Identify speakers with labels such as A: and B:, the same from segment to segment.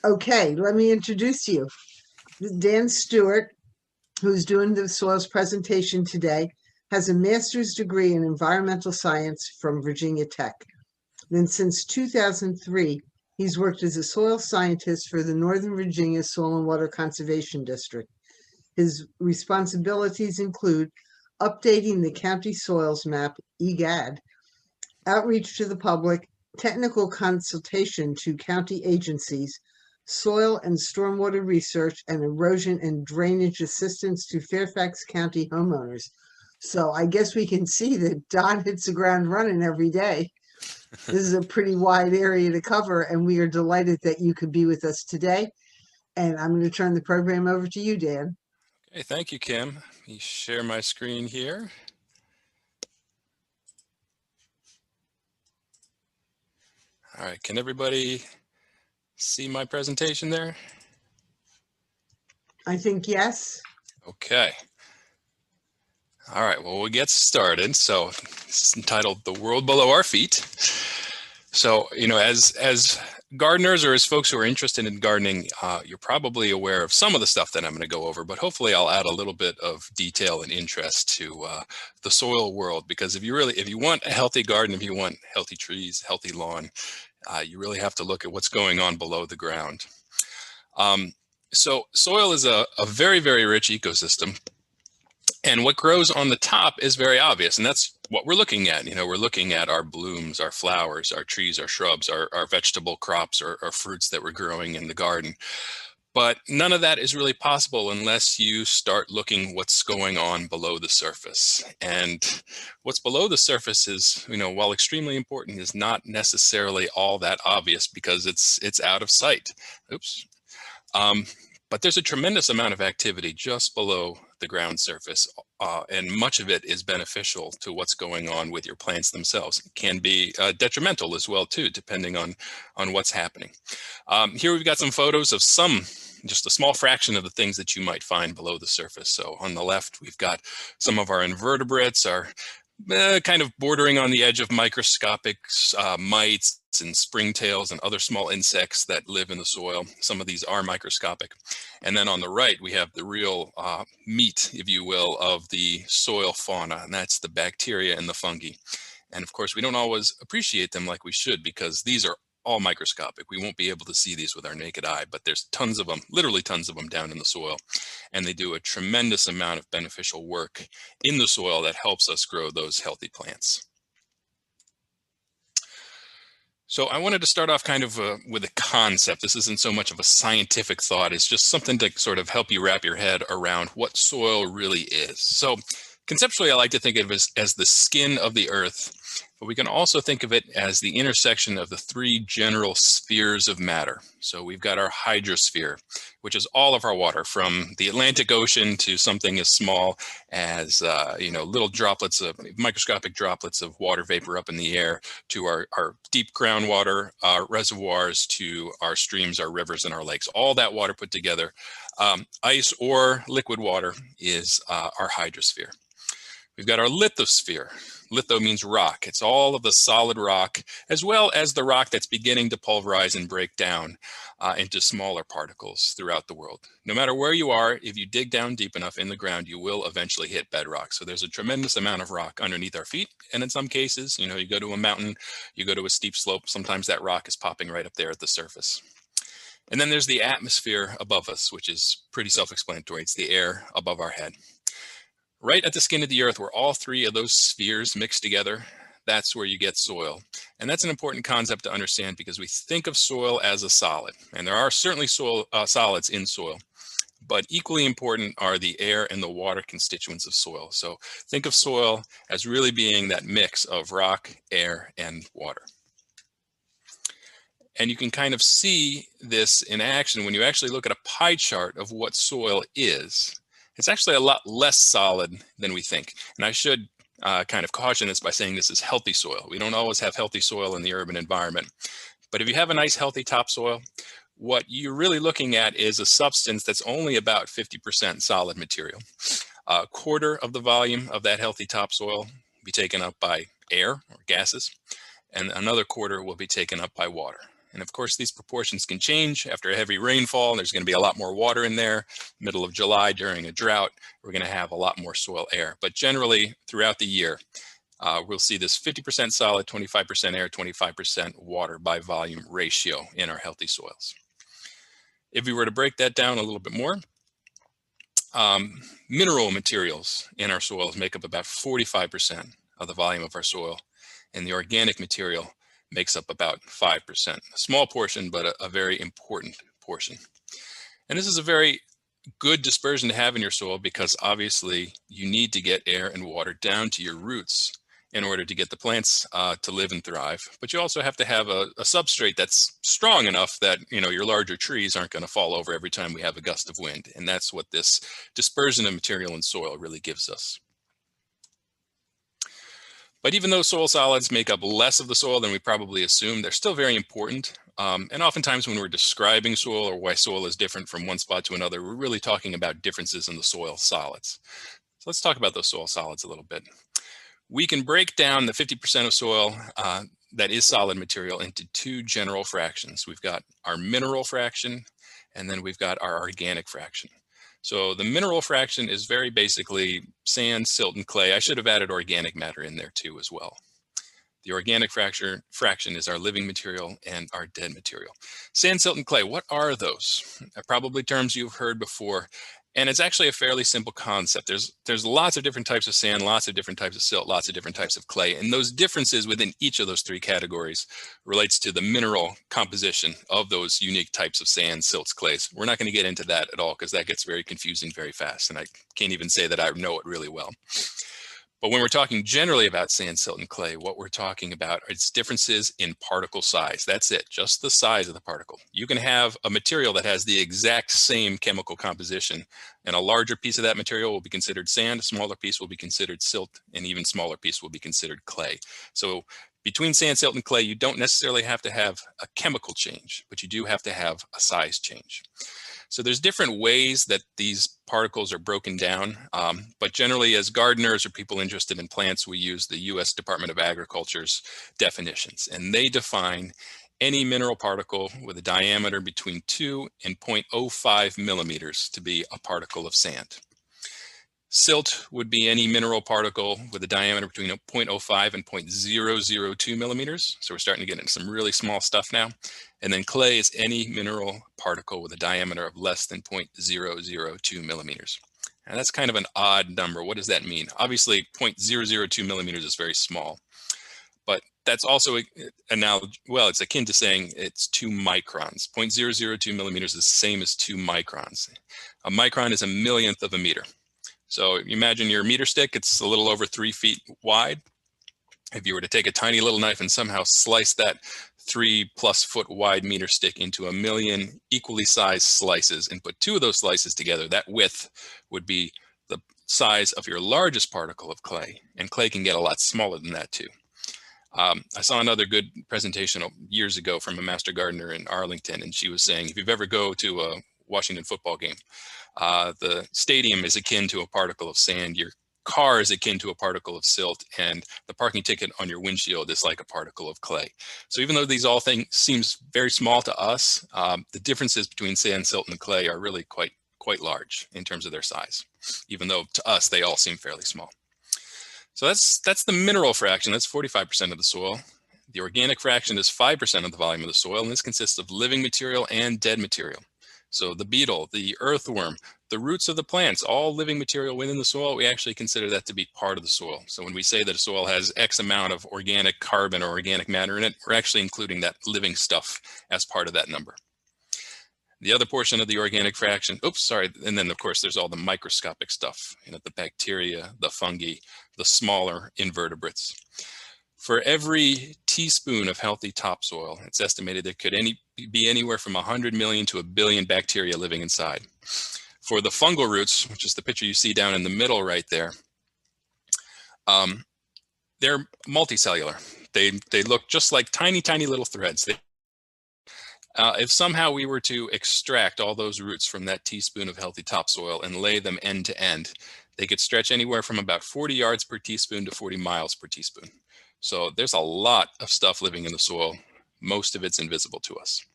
A: Okay, let me introduce you. Dan Stewart, who's doing the soils presentation today, has a master's degree in environmental science from Virginia Tech. Then since 2003, he's worked as a soil scientist for the Northern Virginia Soil and Water Conservation District. His responsibilities include updating the county soils map, EGAD, outreach to the public, technical consultation to county agencies, soil and stormwater research, and erosion and drainage assistance to Fairfax County homeowners. So I guess we can see that Don hits the ground running every day. This is a pretty wide area to cover, and we are delighted that you could be with us today. And I'm going to turn the program over to you, Dan.
B: Okay, thank you, Kim. Let me share my screen here. All right, can everybody see my presentation there?
A: I think yes.
B: Okay. All right, well, we'll get started. So this is entitled The World Below Our Feet. So, as gardeners or as folks who are interested in gardening, you're probably aware of some of the stuff that I'm going to go over, but hopefully I'll add a little bit of detail and interest to the soil world, because if you want a healthy garden, if you want healthy trees, healthy lawn, you really have to look at what's going on below the ground. So soil is a very, very rich ecosystem. And what grows on the top is very obvious, and that's what we're looking at. We're looking at our blooms, our flowers, our trees, our shrubs, our vegetable crops, or fruits that we're growing in the garden. But none of that is really possible unless you start looking what's going on below the surface. And what's below the surface is, while extremely important, is not necessarily all that obvious because it's out of sight. Oops. But there's a tremendous amount of activity just below the ground surface, and much of it is beneficial to what's going on with your plants themselves. It can be detrimental as well, too, depending on what's happening. Here we've got some photos of just a small fraction of the things that you might find below the surface. So on the left, we've got some of our invertebrates, our kind of bordering on the edge of microscopic mites and springtails and other small insects that live in the soil. Some of these are microscopic. And then on the right, we have the real meat, if you will, of the soil fauna, and that's the bacteria and the fungi. And of course, we don't always appreciate them like we should, because these are all microscopic. We won't be able to see these with our naked eye, but there's tons of them, literally tons of them down in the soil. And they do a tremendous amount of beneficial work in the soil that helps us grow those healthy plants. So I wanted to start off kind of with a concept. This isn't so much of a scientific thought. It's just something to sort of help you wrap your head around what soil really is. So conceptually, I like to think of it as the skin of the earth, but we can also think of it as the intersection of the three general spheres of matter. So we've got our hydrosphere, which is all of our water, from the Atlantic Ocean to something as small as little droplets of microscopic droplets of water vapor up in the air, to our deep groundwater reservoirs, to our streams, our rivers, and our lakes. All that water put together, ice or liquid water, is our hydrosphere. We've got our lithosphere. Litho means rock. It's all of the solid rock, as well as the rock that's beginning to pulverize and break down into smaller particles throughout the world. No matter where you are, if you dig down deep enough in the ground, you will eventually hit bedrock. So there's a tremendous amount of rock underneath our feet. And in some cases, you go to a mountain, you go to a steep slope, sometimes that rock is popping right up there at the surface. And then there's the atmosphere above us, which is pretty self-explanatory. It's the air above our head. Right at the skin of the earth, where all three of those spheres mix together, that's where you get soil. And that's an important concept to understand, because we think of soil as a solid, and there are certainly solids in soil, but equally important are the air and the water constituents of soil. So think of soil as really being that mix of rock, air, and water. And you can kind of see this in action when you actually look at a pie chart of what soil is. It's actually a lot less solid than we think. And I should kind of caution this by saying this is healthy soil. We don't always have healthy soil in the urban environment. But if you have a nice healthy topsoil, what you're really looking at is a substance that's only about 50% solid material. A quarter of the volume of that healthy topsoil will be taken up by air or gases, and another quarter will be taken up by water. And of course, these proportions can change after a heavy rainfall. There's going to be a lot more water in there. Middle of July during a drought, we're going to have a lot more soil air. But generally, throughout the year, we'll see this 50% solid, 25% air, 25% water by volume ratio in our healthy soils. If we were to break that down a little bit more, mineral materials in our soils make up about 45% of the volume of our soil, and the organic material makes up about 5%. A small portion, but a very important portion. And this is a very good dispersion to have in your soil because obviously you need to get air and water down to your roots in order to get the plants to live and thrive. But you also have to have a substrate that's strong enough that, you know, your larger trees aren't going to fall over every time we have a gust of wind. And that's what this dispersion of material in soil really gives us. But even though soil solids make up less of the soil than we probably assume, they're still very important. And oftentimes when we're describing soil or why soil is different from one spot to another, we're really talking about differences in the soil solids. So let's talk about those soil solids a little bit. We can break down the 50% of soil that is solid material into two general fractions. We've got our mineral fraction, and then we've got our organic fraction. So the mineral fraction is very basically sand, silt, and clay. I should have added organic matter in there too as well. The organic fraction is our living material and our dead material. Sand, silt, and clay, what are those? Probably terms you've heard before. And it's actually a fairly simple concept. There's lots of different types of sand, lots of different types of silt, lots of different types of clay. And those differences within each of those three categories relates to the mineral composition of those unique types of sand, silts, clays. We're not going to get into that at all because that gets very confusing very fast. And I can't even say that I know it really well. But when we're talking generally about sand, silt, and clay, what we're talking about is differences in particle size. That's it, just the size of the particle. You can have a material that has the exact same chemical composition, and a larger piece of that material will be considered sand, a smaller piece will be considered silt, and even smaller piece will be considered clay. So between sand, silt, and clay, you don't necessarily have to have a chemical change, but you do have to have a size change. So there's different ways that these particles are broken down, but generally as gardeners or people interested in plants, we use the US Department of Agriculture's definitions, and they define any mineral particle with a diameter between 2 and 0.05 millimeters to be a particle of sand. Silt would be any mineral particle with a diameter between 0.05 and 0.002 millimeters. So we're starting to get into some really small stuff now. And then clay is any mineral particle with a diameter of less than 0.002 millimeters. And that's kind of an odd number. What does that mean? Obviously, 0.002 millimeters is very small. But that's also it's akin to saying it's 2 microns. 0.002 millimeters is the same as 2 microns. A micron is a millionth of a meter. So you imagine your meter stick, it's a little over 3 feet wide. If you were to take a tiny little knife and somehow slice that 3+ foot wide meter stick into a million equally sized slices and put 2 of those slices together, that width would be the size of your largest particle of clay. And clay can get a lot smaller than that too. I saw another good presentation years ago from a master gardener in Arlington, and she was saying, if you've ever go to a Washington football game, the stadium is akin to a particle of sand, your car is akin to a particle of silt, and the parking ticket on your windshield is like a particle of clay. So even though these all things seems very small to us, the differences between sand, silt, and clay are really quite large in terms of their size, even though to us they all seem fairly small. So that's the mineral fraction, that's 45% of the soil. The organic fraction is 5% of the volume of the soil, and this consists of living material and dead material. So the beetle, the earthworm, the roots of the plants, all living material within the soil, we actually consider that to be part of the soil. So when we say that a soil has X amount of organic carbon or organic matter in it, we're actually including that living stuff as part of that number. The other portion of the organic fraction, and then of course there's all the microscopic stuff, the bacteria, the fungi, the smaller invertebrates. For every teaspoon of healthy topsoil, it's estimated there could be anywhere from 100 million to 1 billion bacteria living inside. For the fungal roots, which is the picture you see down in the middle right there, they're multicellular. They look just like tiny, tiny little threads. If somehow we were to extract all those roots from that teaspoon of healthy topsoil and lay them end to end, they could stretch anywhere from about 40 yards per teaspoon to 40 miles per teaspoon. So there's a lot of stuff living in the soil, Most of it's invisible to us.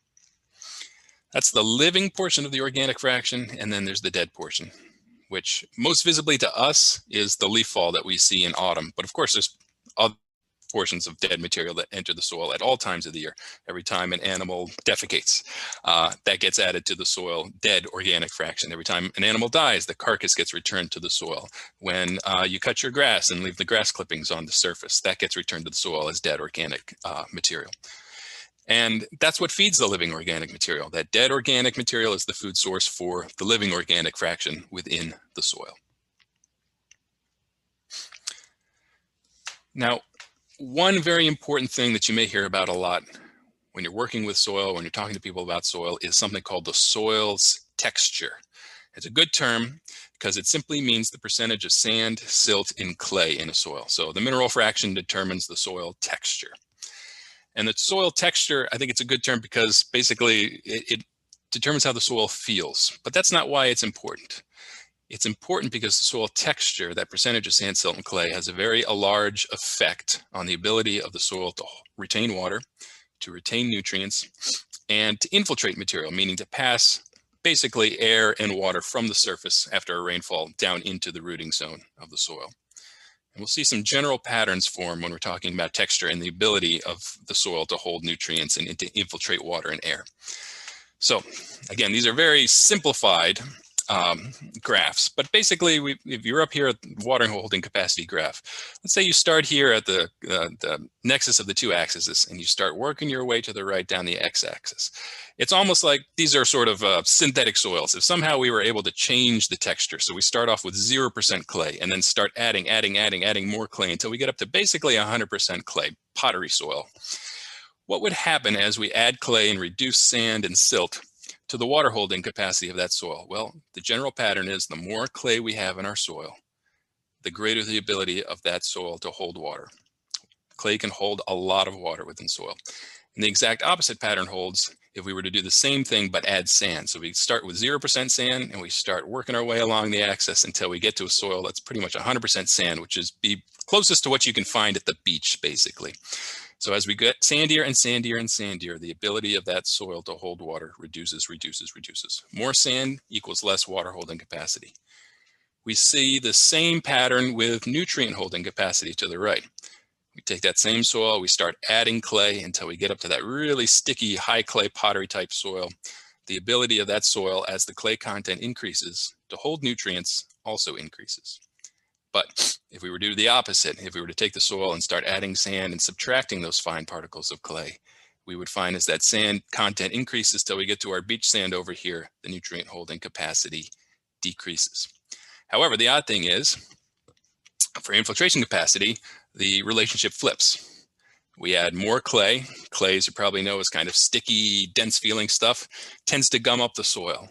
B: That's the living portion of the organic fraction, and then there's the dead portion, which most visibly to us is the leaf fall that we see in autumn. But of course, there's other portions of dead material that enter the soil at all times of the year. Every time an animal defecates, that gets added to the soil, dead organic fraction. Every time an animal dies, the carcass gets returned to the soil. When you cut your grass and leave the grass clippings on the surface, that gets returned to the soil as dead organic material. And that's what feeds the living organic material. That dead organic material is the food source for the living organic fraction within the soil. Now, one very important thing that you may hear about a lot when you're working with soil, when you're talking to people about soil, is something called the soil's texture. It's a good term because it simply means the percentage of sand, silt, and clay in a soil. So the mineral fraction determines the soil texture. And the soil texture, I think it's a good term because basically it determines how the soil feels, but that's not why it's important. It's important because the soil texture, that percentage of sand, silt, and clay, has a very large effect on the ability of the soil to retain water, to retain nutrients, and to infiltrate material, meaning to pass basically air and water from the surface after a rainfall down into the rooting zone of the soil. And we'll see some general patterns form when we're talking about texture and the ability of the soil to hold nutrients and to infiltrate water and air. So again, these are very simplified graphs, but basically if you're up here at the water holding capacity graph, let's say you start here at the nexus of the two axes and you start working your way to the right down the x-axis. It's almost like these are sort of synthetic soils. If somehow we were able to change the texture, so we start off with 0% clay and then start adding more clay until we get up to basically 100% clay, pottery soil. What would happen as we add clay and reduce sand and silt to the water holding capacity of that soil? Well, the general pattern is the more clay we have in our soil, the greater the ability of that soil to hold water. Clay can hold a lot of water within soil. And the exact opposite pattern holds if we were to do the same thing but add sand. So we start with 0% sand and we start working our way along the axis until we get to a soil that's pretty much 100% sand, which is be closest to what you can find at the beach, basically. So as we get sandier and sandier and sandier, the ability of that soil to hold water reduces. More sand equals less water holding capacity. We see the same pattern with nutrient holding capacity to the right. We take that same soil, we start adding clay until we get up to that really sticky, high clay pottery type soil. The ability of that soil, as the clay content increases, to hold nutrients also increases. But if we were to do the opposite, if we were to take the soil and start adding sand and subtracting those fine particles of clay, we would find as that sand content increases till we get to our beach sand over here, the nutrient holding capacity decreases. However, the odd thing is, for infiltration capacity, the relationship flips. We add more clay. Clay, as you probably know, is kind of sticky, dense feeling stuff, tends to gum up the soil.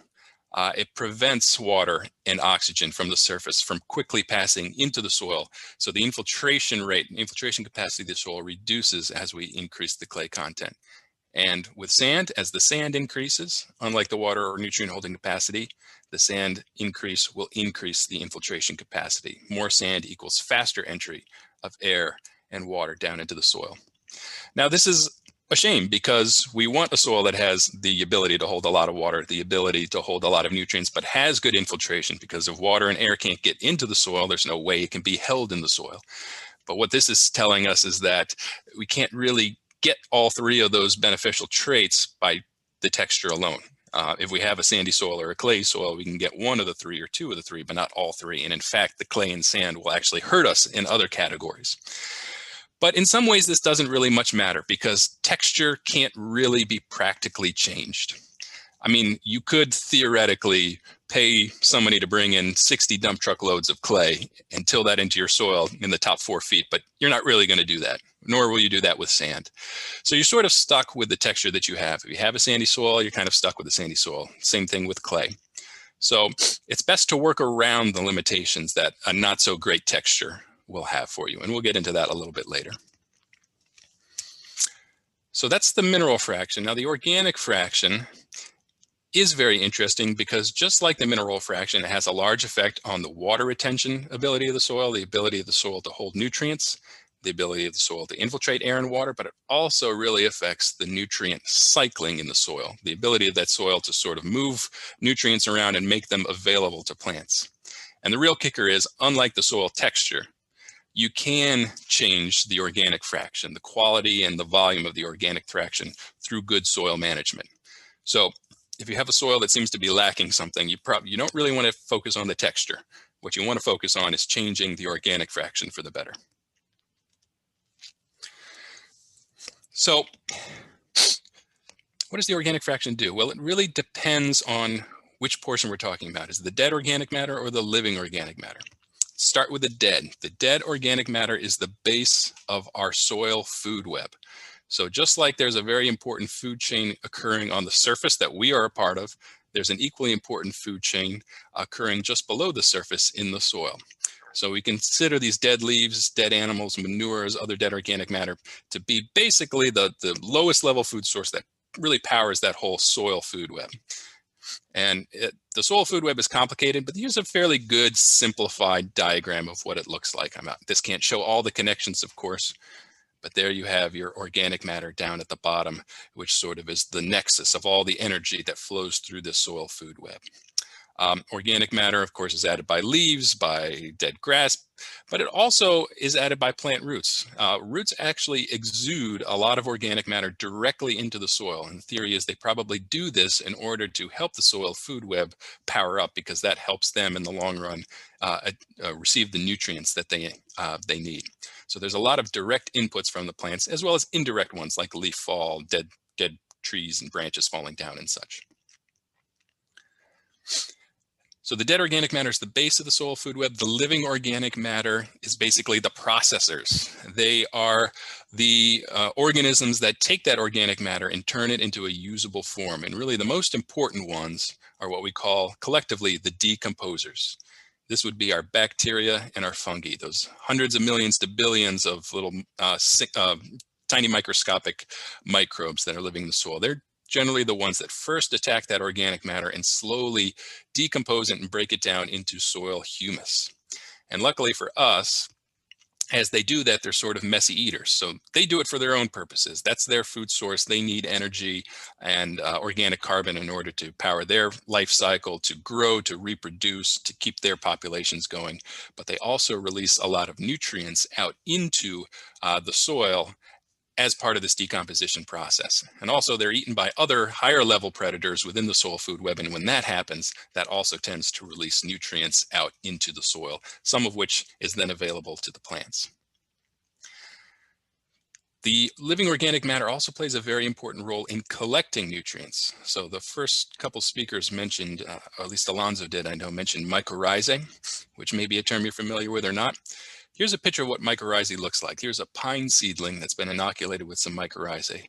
B: It prevents water and oxygen from the surface from quickly passing into the soil. So the infiltration rate, infiltration capacity of the soil reduces as we increase the clay content. And with sand, as the sand increases, unlike the water or nutrient holding capacity, the sand increase will increase the infiltration capacity. More sand equals faster entry of air and water down into the soil. Now, this is a shame because we want a soil that has the ability to hold a lot of water, the ability to hold a lot of nutrients, but has good infiltration, because if water and air can't get into the soil, there's no way it can be held in the soil. But what this is telling us is that we can't really get all three of those beneficial traits by the texture alone. If we have a sandy soil or a clay soil, we can get one of the three or two of the three, but not all three. And in fact, the clay and sand will actually hurt us in other categories. But in some ways, this doesn't really much matter because texture can't really be practically changed. I mean, you could theoretically pay somebody to bring in 60 dump truck loads of clay and till that into your soil in the top 4 feet, but you're not really going to do that, nor will you do that with sand. So you're sort of stuck with the texture that you have. If you have a sandy soil, you're kind of stuck with the sandy soil. Same thing with clay. So it's best to work around the limitations that a not so great texture will have for you. And we'll get into that a little bit later. So that's the mineral fraction. Now the organic fraction is very interesting because just like the mineral fraction, it has a large effect on the water retention ability of the soil, the ability of the soil to hold nutrients, the ability of the soil to infiltrate air and water, but it also really affects the nutrient cycling in the soil, the ability of that soil to sort of move nutrients around and make them available to plants. And the real kicker is, unlike the soil texture, you can change the organic fraction, the quality and the volume of the organic fraction through good soil management. So if you have a soil that seems to be lacking something, you don't really want to focus on the texture. What you want to focus on is changing the organic fraction for the better. So what does the organic fraction do? Well, it really depends on which portion we're talking about. Is it the dead organic matter or the living organic matter? Start with the dead. The dead organic matter is the base of our soil food web. So just like there's a very important food chain occurring on the surface that we are a part of, there's an equally important food chain occurring just below the surface in the soil. So we consider these dead leaves, dead animals, manures, other dead organic matter to be basically the lowest level food source that really powers that whole soil food web. And the soil food web is complicated, but here's a fairly good simplified diagram of what it looks like. This can't show all the connections, of course, but there you have your organic matter down at the bottom, which sort of is the nexus of all the energy that flows through the soil food web. Organic matter, of course, is added by leaves, by dead grass, but it also is added by plant roots. Roots actually exude a lot of organic matter directly into the soil. And the theory is they probably do this in order to help the soil food web power up, because that helps them in the long run receive the nutrients that they need. So there's a lot of direct inputs from the plants, as well as indirect ones like leaf fall, dead trees and branches falling down and such. So the dead organic matter is the base of the soil food web. The living organic matter is basically the processors. They are the organisms that take that organic matter and turn it into a usable form. And really the most important ones are what we call collectively the decomposers. This would be our bacteria and our fungi, those hundreds of millions to billions of little tiny microscopic microbes that are living in the soil. They're generally the ones that first attack that organic matter and slowly decompose it and break it down into soil humus. And luckily for us, as they do that, they're sort of messy eaters. So they do it for their own purposes. That's their food source. They need energy and organic carbon in order to power their life cycle, to grow, to reproduce, to keep their populations going. But they also release a lot of nutrients out into the soil as part of this decomposition process. And also they're eaten by other higher level predators within the soil food web. And when that happens, that also tends to release nutrients out into the soil, some of which is then available to the plants. The living organic matter also plays a very important role in collecting nutrients. So the first couple speakers mentioned, or at least Alonzo did, I know, mentioned mycorrhizae, which may be a term you're familiar with or not. Here's a picture of what mycorrhizae looks like. Here's a pine seedling that's been inoculated with some mycorrhizae.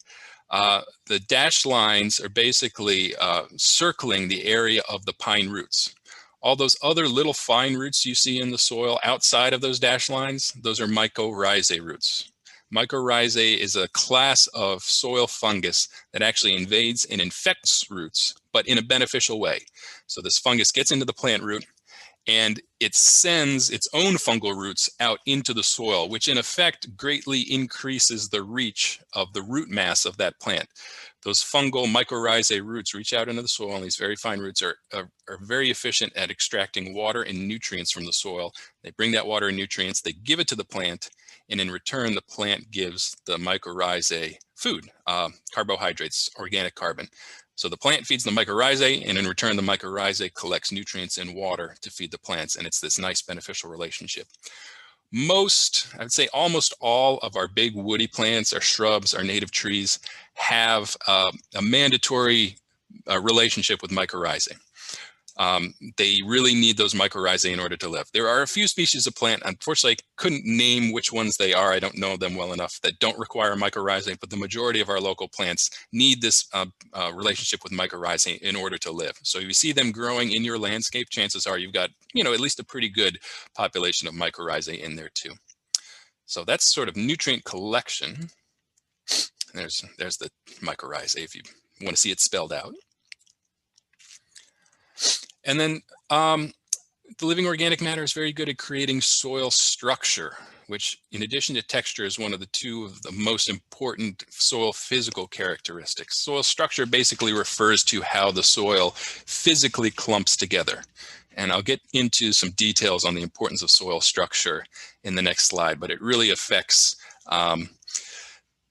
B: The dashed lines are basically circling the area of the pine roots. All those other little fine roots you see in the soil outside of those dashed lines, those are mycorrhizae roots. Mycorrhizae is a class of soil fungus that actually invades and infects roots, but in a beneficial way. So this fungus gets into the plant root, and it sends its own fungal roots out into the soil, which in effect greatly increases the reach of the root mass of that plant. Those fungal mycorrhizae roots reach out into the soil, and these very fine roots are very efficient at extracting water and nutrients from the soil. They bring that water and nutrients, they give it to the plant, and in return, the plant gives the mycorrhizae food, carbohydrates, organic carbon. So the plant feeds the mycorrhizae, and in return, the mycorrhizae collects nutrients and water to feed the plants, and it's this nice beneficial relationship. I would say almost all of our big woody plants, our shrubs, our native trees have a mandatory relationship with mycorrhizae. They really need those mycorrhizae in order to live. There are a few species of plant, unfortunately, I couldn't name which ones they are. I don't know them well enough, that don't require mycorrhizae, but the majority of our local plants need this relationship with mycorrhizae in order to live. So if you see them growing in your landscape, chances are you've got, at least a pretty good population of mycorrhizae in there too. So that's sort of nutrient collection. There's the mycorrhizae if you want to see it spelled out. And then the living organic matter is very good at creating soil structure. which in addition to texture is one of the most important soil physical characteristics. Soil structure basically refers to how the soil physically clumps together. And I'll get into some details on the importance of soil structure in the next slide, but it really affects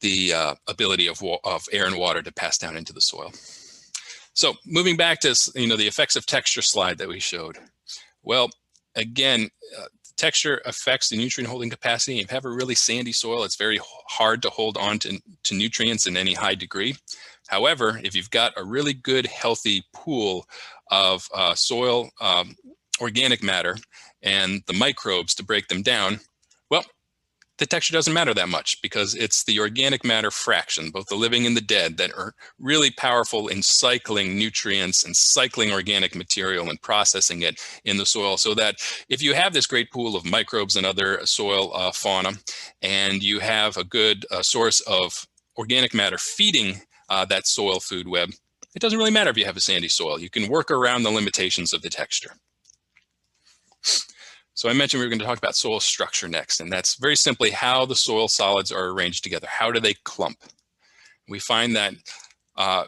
B: the ability of air and water to pass down into the soil. So moving back to the effects of texture slide that we showed. Well, again, texture affects the nutrient holding capacity. If you have a really sandy soil, it's very hard to hold on to nutrients in any high degree. However, if you've got a really good, healthy pool of soil organic matter and the microbes to break them down, well, the texture doesn't matter that much because it's the organic matter fraction, both the living and the dead, that are really powerful in cycling nutrients and cycling organic material and processing it in the soil, so that if you have this great pool of microbes and other soil fauna, and you have a good source of organic matter feeding that soil food web, it doesn't really matter if you have a sandy soil. You can work around the limitations of the texture. So I mentioned we were going to talk about soil structure next, and that's very simply how the soil solids are arranged together. How do they clump? We find that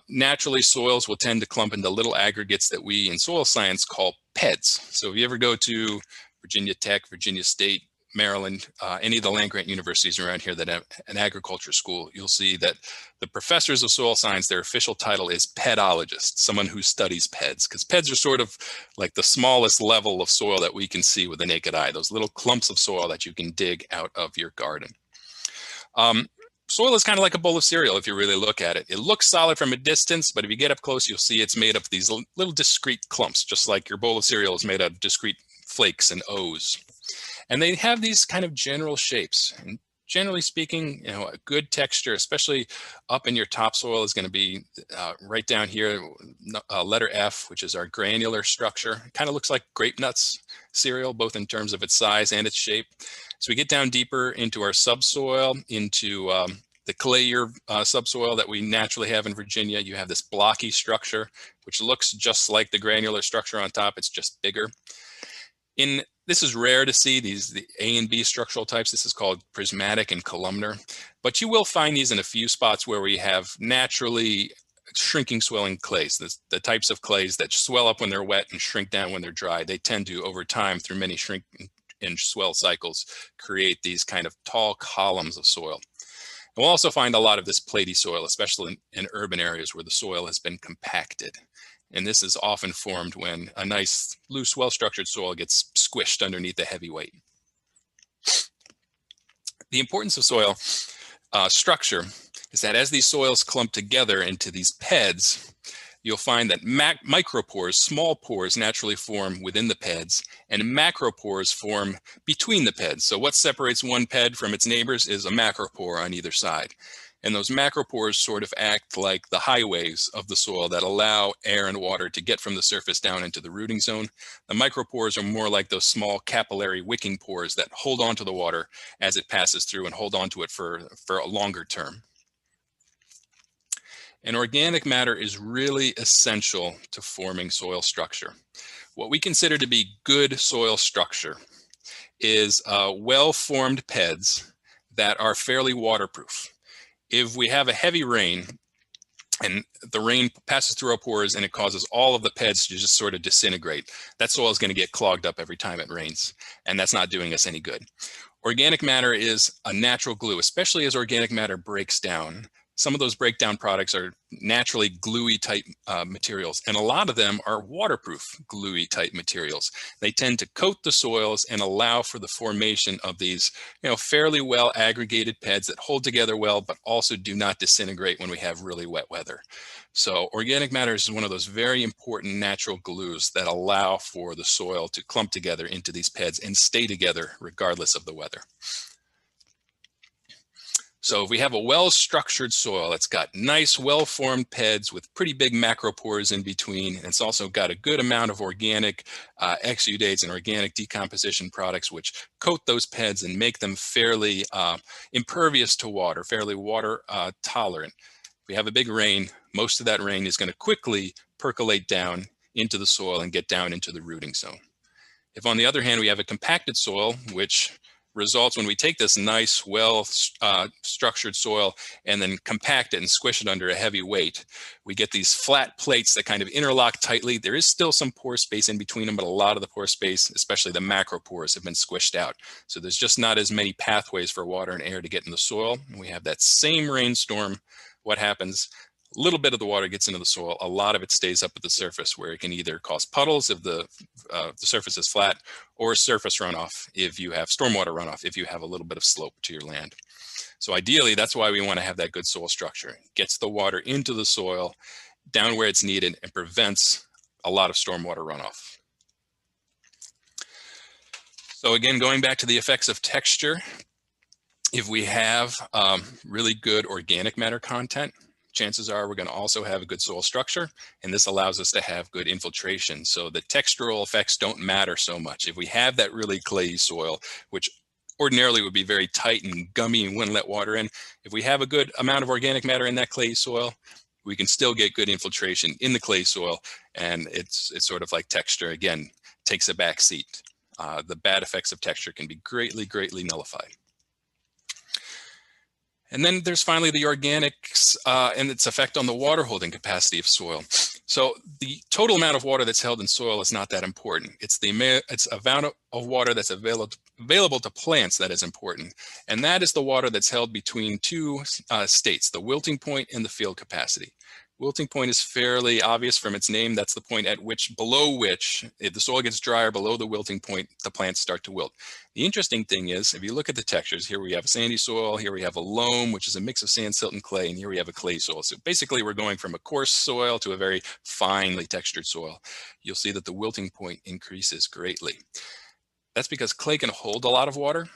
B: naturally soils will tend to clump into little aggregates that we in soil science call PEDs. So if you ever go to Virginia Tech, Virginia State, Maryland, any of the land-grant universities around here that have an agriculture school, you'll see that the professors of soil science, their official title is pedologist, someone who studies PEDs, because PEDs are sort of like the smallest level of soil that we can see with the naked eye, those little clumps of soil that you can dig out of your garden. Soil is kind of like a bowl of cereal if you really look at it. It looks solid from a distance, but if you get up close, you'll see it's made up of these little discrete clumps, just like your bowl of cereal is made of discrete flakes and O's. And they have these kind of general shapes. And generally speaking, a good texture, especially up in your topsoil, is going to be right down here, letter F, which is our granular structure. It kind of looks like grape nuts cereal, both in terms of its size and its shape. So we get down deeper into our subsoil, into the clayier subsoil that we naturally have in Virginia. You have this blocky structure, which looks just like the granular structure on top. It's just bigger. This is rare to see, the A and B structural types. This is called prismatic and columnar, but you will find these in a few spots where we have naturally shrinking swelling clays, the types of clays that swell up when they're wet and shrink down when they're dry. They tend to, over time, through many shrink and swell cycles, create these kind of tall columns of soil. And we'll also find a lot of this platy soil, especially in urban areas where the soil has been compacted. And this is often formed when a nice, loose, well-structured soil gets squished underneath a heavy weight. The importance of soil structure is that as these soils clump together into these PEDs, you'll find that micropores, small pores, naturally form within the PEDs, and macropores form between the PEDs. So what separates one PED from its neighbors is a macropore on either side. And those macropores sort of act like the highways of the soil that allow air and water to get from the surface down into the rooting zone. The micropores are more like those small capillary wicking pores that hold on to the water as it passes through and hold on to it for a longer term. And organic matter is really essential to forming soil structure. What we consider to be good soil structure is well-formed PEDs that are fairly waterproof. If we have a heavy rain and the rain passes through our pores and it causes all of the PEDs to just sort of disintegrate, that soil is going to get clogged up every time it rains, and that's not doing us any good. Organic matter is a natural glue, especially as organic matter breaks down. Some of those breakdown products are naturally gluey type materials, and a lot of them are waterproof gluey type materials. They tend to coat the soils and allow for the formation of these fairly well aggregated PEDs that hold together well, but also do not disintegrate when we have really wet weather. So organic matter is one of those very important natural glues that allow for the soil to clump together into these PEDs and stay together regardless of the weather. So if we have a well-structured soil, it's got nice, well-formed PEDs with pretty big macropores in between, and it's also got a good amount of organic exudates and organic decomposition products which coat those PEDs and make them fairly impervious to water, fairly water tolerant. If we have a big rain, most of that rain is going to quickly percolate down into the soil and get down into the rooting zone. If on the other hand we have a compacted soil, which results when we take this nice, well structured soil and then compact it and squish it under a heavy weight. We get these flat plates that kind of interlock tightly. There is still some pore space in between them, but a lot of the pore space, especially the macropores, have been squished out. So there's just not as many pathways for water and air to get in the soil. We have that same rainstorm. What happens? A little bit of the water gets into the soil. A lot of it stays up at the surface, where it can either cause puddles if the surface is flat, or surface runoff if you have stormwater runoff, if you have a little bit of slope to your land. So ideally, that's why we want to have that good soil structure. It gets the water into the soil, down where it's needed, and prevents a lot of stormwater runoff. So again, going back to the effects of texture, if we have really good organic matter content, chances are we're going to also have a good soil structure, and this allows us to have good infiltration. So the textural effects don't matter so much. If we have that really clayey soil, which ordinarily would be very tight and gummy and wouldn't let water in, if we have a good amount of organic matter in that clayey soil, we can still get good infiltration in the clay soil, and it's sort of like texture, again, takes a back seat. The bad effects of texture can be greatly, greatly nullified. And then there's finally the organics and its effect on the water holding capacity of soil. So the total amount of water that's held in soil is not that important. It's the amount of water that's available to plants that is important. And that is the water that's held between two states, the wilting point and the field capacity. Wilting point is fairly obvious from its name. That's the point at which, below which, if the soil gets drier below the wilting point, the plants start to wilt. The interesting thing is, if you look at the textures, here we have a sandy soil, here we have a loam, which is a mix of sand, silt, and clay, and here we have a clay soil. So basically, we're going from a coarse soil to a very finely textured soil. You'll see that the wilting point increases greatly. That's because clay can hold a lot of water,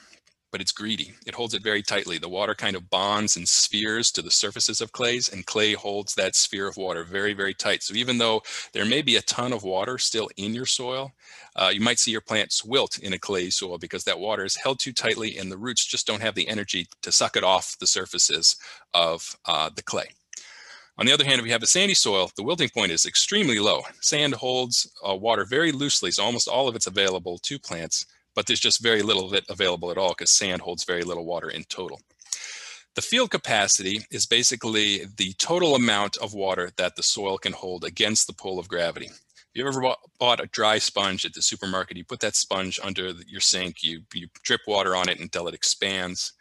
B: but it's greedy. It holds it very tightly. The water kind of bonds in spheres to the surfaces of clays, and clay holds that sphere of water very, very tight. So even though there may be a ton of water still in your soil, you might see your plants wilt in a clay soil because that water is held too tightly and the roots just don't have the energy to suck it off the surfaces of the clay. On the other hand, if we have a sandy soil, the wilting point is extremely low. Sand holds water very loosely, so almost all of it's available to plants, but there's just very little of it available at all because sand holds very little water in total. The field capacity is basically the total amount of water that the soil can hold against the pull of gravity. If you ever bought a dry sponge at the supermarket, you put that sponge under your sink, you drip water on it until it expands.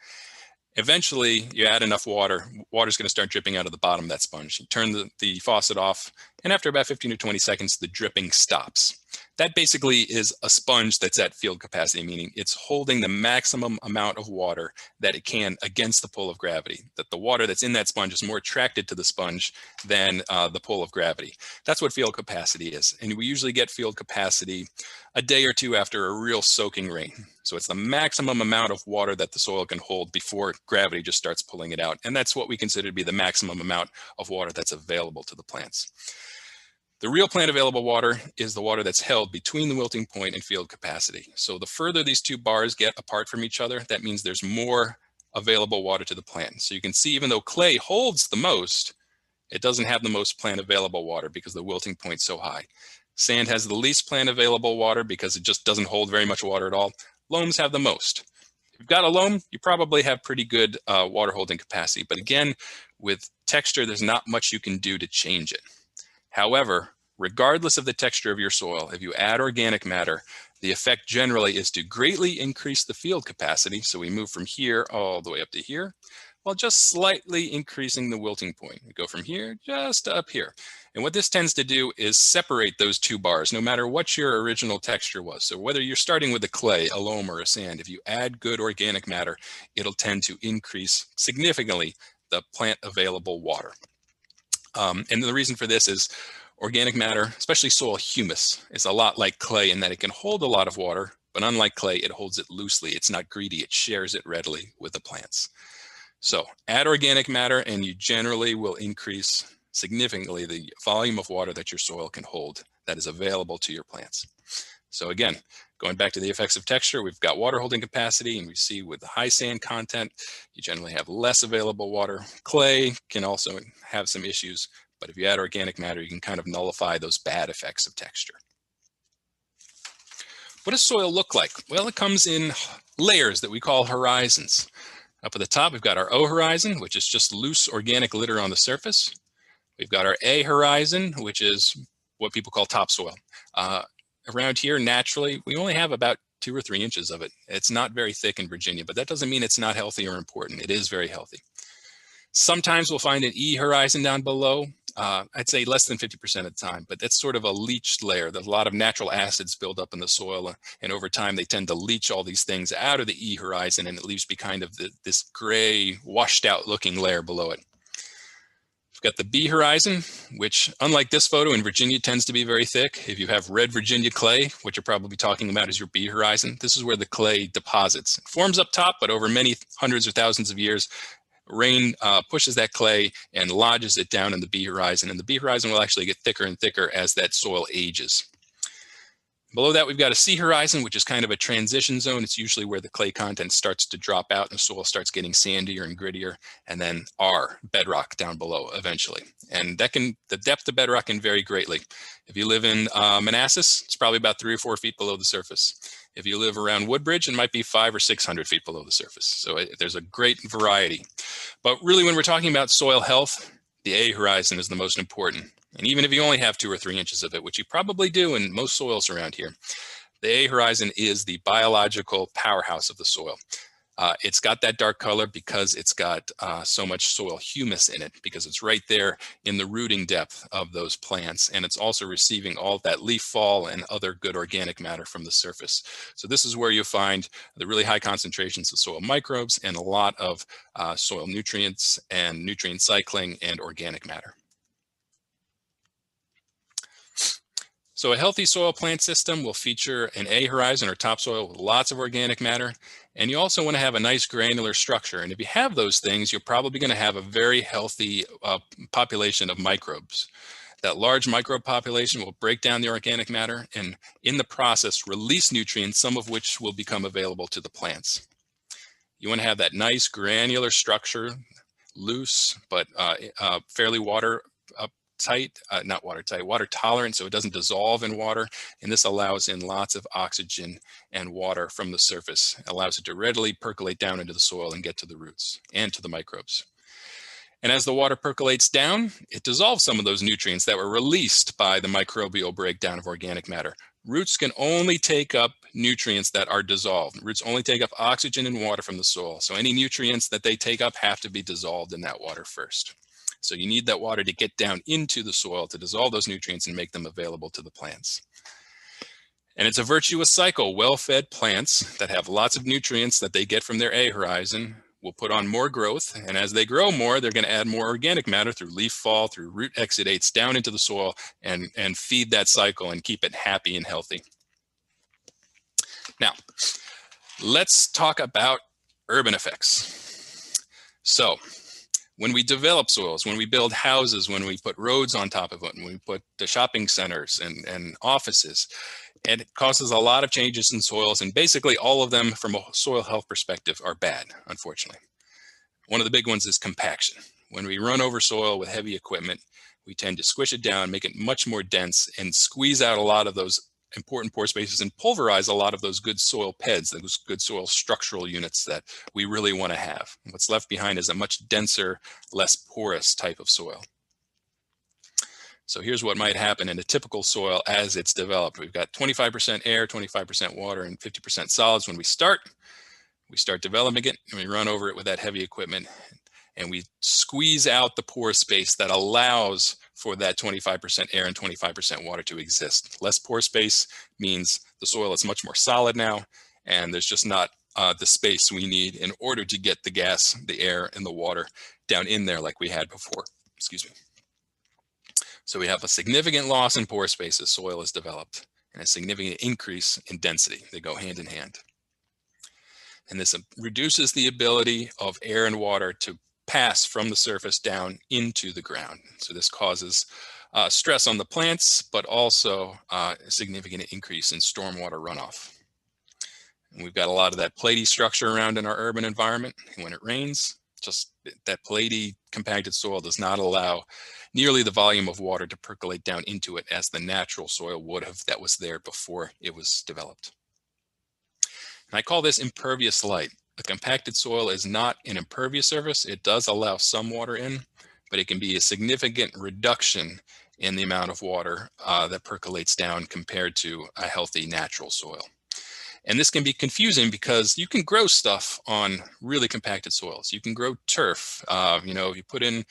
B: Eventually, you add enough water, water's going to start dripping out of the bottom of that sponge. You turn the faucet off, and after about 15 to 20 seconds, the dripping stops. That basically is a sponge that's at field capacity, meaning it's holding the maximum amount of water that it can against the pull of gravity, that the water that's in that sponge is more attracted to the sponge than the pull of gravity. That's what field capacity is. And we usually get field capacity a day or two after a real soaking rain. So it's the maximum amount of water that the soil can hold before gravity just starts pulling it out. And that's what we consider to be the maximum amount of water that's available to the plants. The real plant available water is the water that's held between the wilting point and field capacity. So the further these two bars get apart from each other, that means there's more available water to the plant. So you can see, even though clay holds the most, it doesn't have the most plant available water because the wilting point's so high. Sand has the least plant available water because it just doesn't hold very much water at all. Loams have the most. If you've got a loam, you probably have pretty good water holding capacity. But again, with texture, there's not much you can do to change it. However, regardless of the texture of your soil, if you add organic matter, the effect generally is to greatly increase the field capacity. So we move from here all the way up to here, while just slightly increasing the wilting point. We go from here just up here. And what this tends to do is separate those two bars, no matter what your original texture was. So whether you're starting with a clay, a loam, or a sand, if you add good organic matter, it'll tend to increase significantly the plant available water. And the reason for this is organic matter, especially soil humus, is a lot like clay in that it can hold a lot of water, but unlike clay, it holds it loosely. It's not greedy. It shares it readily with the plants. So add organic matter and you generally will increase significantly the volume of water that your soil can hold that is available to your plants. So again, going back to the effects of texture, we've got water holding capacity, and we see with the high sand content, you generally have less available water. Clay can also have some issues, but if you add organic matter, you can kind of nullify those bad effects of texture. What does soil look like? Well, it comes in layers that we call horizons. Up at the top, we've got our O horizon, which is just loose organic litter on the surface. We've got our A horizon, which is what people call topsoil. Around here, naturally, we only have about 2 or 3 inches of it. It's not very thick in Virginia, but that doesn't mean it's not healthy or important. It is very healthy. Sometimes we'll find an E horizon down below. I'd say less than 50% of the time, but that's sort of a leached layer. There's a lot of natural acids build up in the soil, and over time they tend to leach all these things out of the E horizon, and it leaves behind of this gray, washed out looking layer below it. We've got the B horizon, which unlike this photo in Virginia tends to be very thick. If you have red Virginia clay, what you're probably talking about is your B horizon. This is where the clay deposits. It forms up top, but over many hundreds or thousands of years, rain pushes that clay and lodges it down in the B horizon, and the B horizon will actually get thicker and thicker as that soil ages. Below that, we've got a C horizon, which is kind of a transition zone. It's usually where the clay content starts to drop out and the soil starts getting sandier and grittier. And then R, bedrock down below eventually. And the depth of bedrock can vary greatly. If you live in Manassas, it's probably about 3 or 4 feet below the surface. If you live around Woodbridge, it might be 500 or 600 feet below the surface. So there's a great variety. But really, when we're talking about soil health, the A horizon is the most important. And even if you only have 2 or 3 inches of it, which you probably do in most soils around here, the A horizon is the biological powerhouse of the soil. It's got that dark color because it's got so much soil humus in it, because it's right there in the rooting depth of those plants. And it's also receiving all of that leaf fall and other good organic matter from the surface. So this is where you find the really high concentrations of soil microbes and a lot of soil nutrients and nutrient cycling and organic matter. So a healthy soil plant system will feature an A horizon or topsoil with lots of organic matter. And you also want to have a nice granular structure. And if you have those things, you're probably going to have a very healthy population of microbes. That large microbe population will break down the organic matter and in the process release nutrients, some of which will become available to the plants. You want to have that nice granular structure, loose, but fairly water tolerant, so it doesn't dissolve in water. And this allows in lots of oxygen and water from the surface. It allows it to readily percolate down into the soil and get to the roots and to the microbes. And as the water percolates down, it dissolves some of those nutrients that were released by the microbial breakdown of organic matter. Roots can only take up nutrients that are dissolved. Roots only take up oxygen and water from the soil. So any nutrients that they take up have to be dissolved in that water first. So you need that water to get down into the soil to dissolve those nutrients and make them available to the plants. And it's a virtuous cycle. Well-fed plants that have lots of nutrients that they get from their A horizon will put on more growth. And as they grow more, they're going to add more organic matter through leaf fall, through root exudates down into the soil and feed that cycle and keep it happy and healthy. Now, let's talk about urban effects. So, when we develop soils, when we build houses, when we put roads on top of it, when we put the shopping centers and offices, and it causes a lot of changes in soils, and basically all of them from a soil health perspective are bad, unfortunately. One of the big ones is compaction. When we run over soil with heavy equipment, we tend to squish it down, make it much more dense, and squeeze out a lot of those important pore spaces and pulverize a lot of those good soil PEDs, those good soil structural units that we really want to have. What's left behind is a much denser, less porous type of soil. So here's what might happen in a typical soil as it's developed. We've got 25% air, 25% water, and 50% solids when we start. We start developing it and we run over it with that heavy equipment and we squeeze out the pore space that allows for that 25% air and 25% water to exist. Less pore space means the soil is much more solid now, and there's just not the space we need in order to get the gas, the air, and the water down in there like we had before. Excuse me. So we have a significant loss in pore space as soil is developed, and a significant increase in density. They go hand in hand. And this reduces the ability of air and water to pass from the surface down into the ground. So this causes stress on the plants, but also a significant increase in stormwater runoff. And we've got a lot of that platy structure around in our urban environment. And when it rains, just that platy compacted soil does not allow nearly the volume of water to percolate down into it as the natural soil would have that was there before it was developed. And I call this impervious light. A compacted soil is not an impervious surface. It does allow some water in, but it can be a significant reduction in the amount of water that percolates down compared to a healthy natural soil. And this can be confusing because you can grow stuff on really compacted soils. You can grow turf. You know, if you put in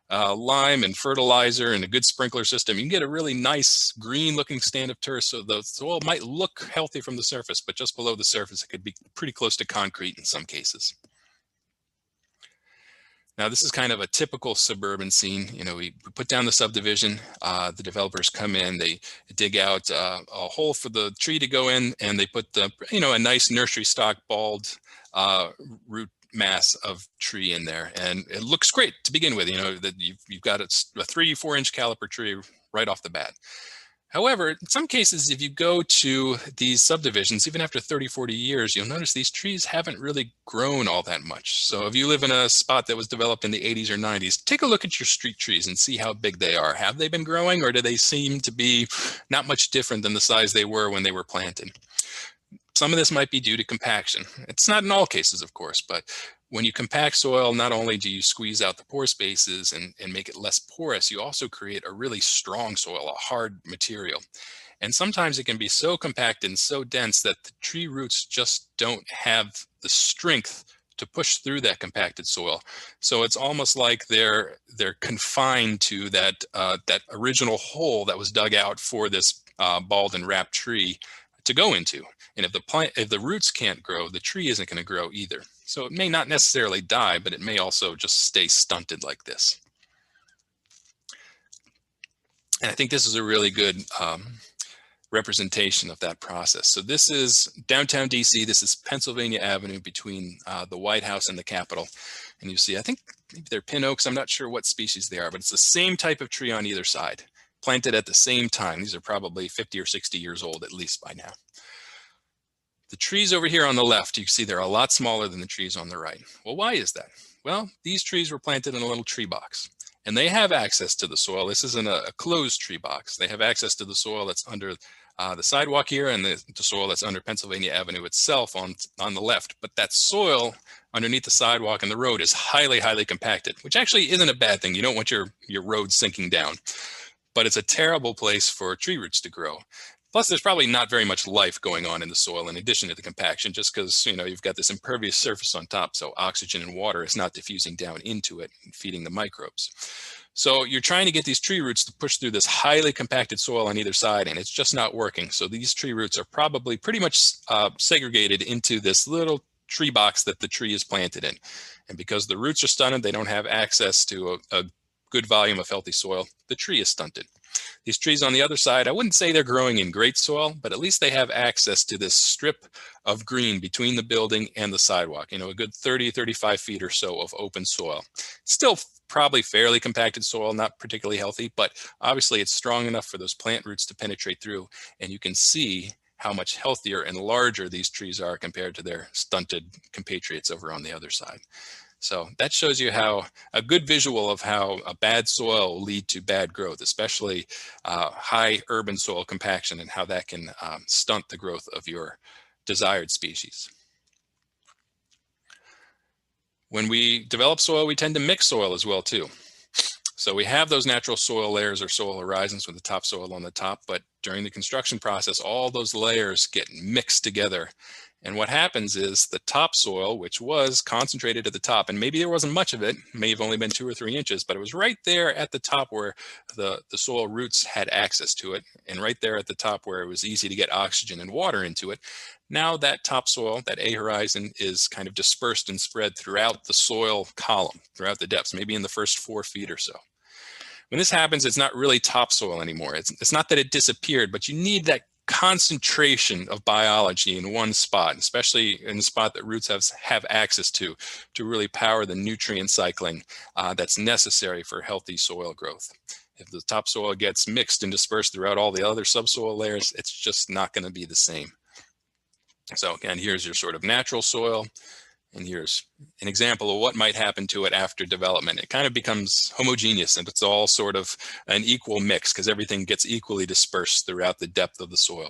B: lime and fertilizer and a good sprinkler system, you can get a really nice green looking stand of turf. So the soil might look healthy from the surface, but just below the surface, it could be pretty close to concrete in some cases. Now, this is kind of a typical suburban scene. You know, we put down the subdivision, the developers come in, they dig out a hole for the tree to go in, and they put the, you know, a nice nursery stock bald root mass of tree in there. And it looks great to begin with, you know, that you've got a 3-4 inch caliper tree right off the bat. However, in some cases, if you go to these subdivisions, even after 30, 40 years, you'll notice these trees haven't really grown all that much. So if you live in a spot that was developed in the 80s or 90s, take a look at your street trees and see how big they are. Have they been growing, or do they seem to be not much different than the size they were when they were planted? Some of this might be due to compaction. It's not in all cases, of course, but when you compact soil, not only do you squeeze out the pore spaces and make it less porous, you also create a really strong soil, a hard material. And sometimes it can be so compacted and so dense that the tree roots just don't have the strength to push through that compacted soil. So it's almost like they're confined to that original hole that was dug out for this bald and wrapped tree to go into. And if the roots can't grow, the tree isn't going to grow either. So it may not necessarily die, but it may also just stay stunted like this. And I think this is a really good representation of that process. So this is downtown DC. This is Pennsylvania Avenue between the White House and the Capitol. And you see, I think maybe they're pin oaks. I'm not sure what species they are, but it's the same type of tree on either side, planted at the same time. These are probably 50 or 60 years old, at least by now. The trees over here on the left, you can see they're a lot smaller than the trees on the right. Well, why is that? Well, these trees were planted in a little tree box, and they have access to the soil. This isn't a closed tree box. They have access to the soil that's under the sidewalk here, and the soil that's under Pennsylvania Avenue itself on the left. But that soil underneath the sidewalk and the road is highly, highly compacted, which actually isn't a bad thing. You don't want your road sinking down, but it's a terrible place for tree roots to grow. Plus, there's probably not very much life going on in the soil in addition to the compaction, just because, you know, you've got this impervious surface on top, so oxygen and water is not diffusing down into it and feeding the microbes. So you're trying to get these tree roots to push through this highly compacted soil on either side, and it's just not working. So these tree roots are probably pretty much segregated into this little tree box that the tree is planted in. And because the roots are stunted, they don't have access to a good volume of healthy soil, the tree is stunted. These trees on the other side, I wouldn't say they're growing in great soil, but at least they have access to this strip of green between the building and the sidewalk, you know, a good 30, 35 feet or so of open soil. Still probably fairly compacted soil, not particularly healthy, but obviously it's strong enough for those plant roots to penetrate through, and you can see how much healthier and larger these trees are compared to their stunted compatriots over on the other side. So that shows you how a good visual of how a bad soil will lead to bad growth, especially high urban soil compaction, and how that can stunt the growth of your desired species. When we develop soil, we tend to mix soil as well too. So we have those natural soil layers or soil horizons with the topsoil on the top, but during the construction process, all those layers get mixed together. And what happens is the topsoil, which was concentrated at the top, and maybe there wasn't much of it, may have only been 2 or 3 inches, but it was right there at the top where the soil roots had access to it, and right there at the top where it was easy to get oxygen and water into it. Now that topsoil, that A horizon, is kind of dispersed and spread throughout the soil column, throughout the depths, maybe in the first 4 feet or so. When this happens, it's not really topsoil anymore. It's not that it disappeared, but you need that concentration of biology in one spot, especially in a spot that roots have access to really power the nutrient cycling that's necessary for healthy soil growth. If the topsoil gets mixed and dispersed throughout all the other subsoil layers, it's just not going to be the same. So again, here's your sort of natural soil, and here's an example of what might happen to it after development. It kind of becomes homogeneous, and it's all sort of an equal mix because everything gets equally dispersed throughout the depth of the soil.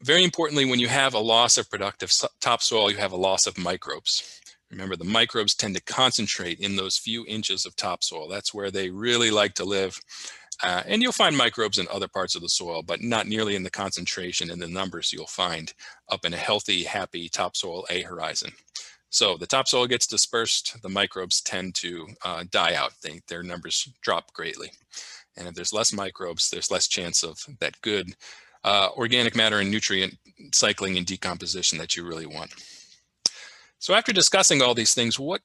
B: very importantly, when you have a loss of productive topsoil, you have a loss of microbes. Remember, the microbes tend to concentrate in those few inches of topsoil. That's where they really like to live. And you'll find microbes in other parts of the soil, but not nearly in the concentration and the numbers you'll find up in a healthy, happy topsoil A horizon. So the topsoil gets dispersed, the microbes tend to die out. Their numbers drop greatly. And if there's less microbes, there's less chance of that good organic matter and nutrient cycling and decomposition that you really want. So after discussing all these things, what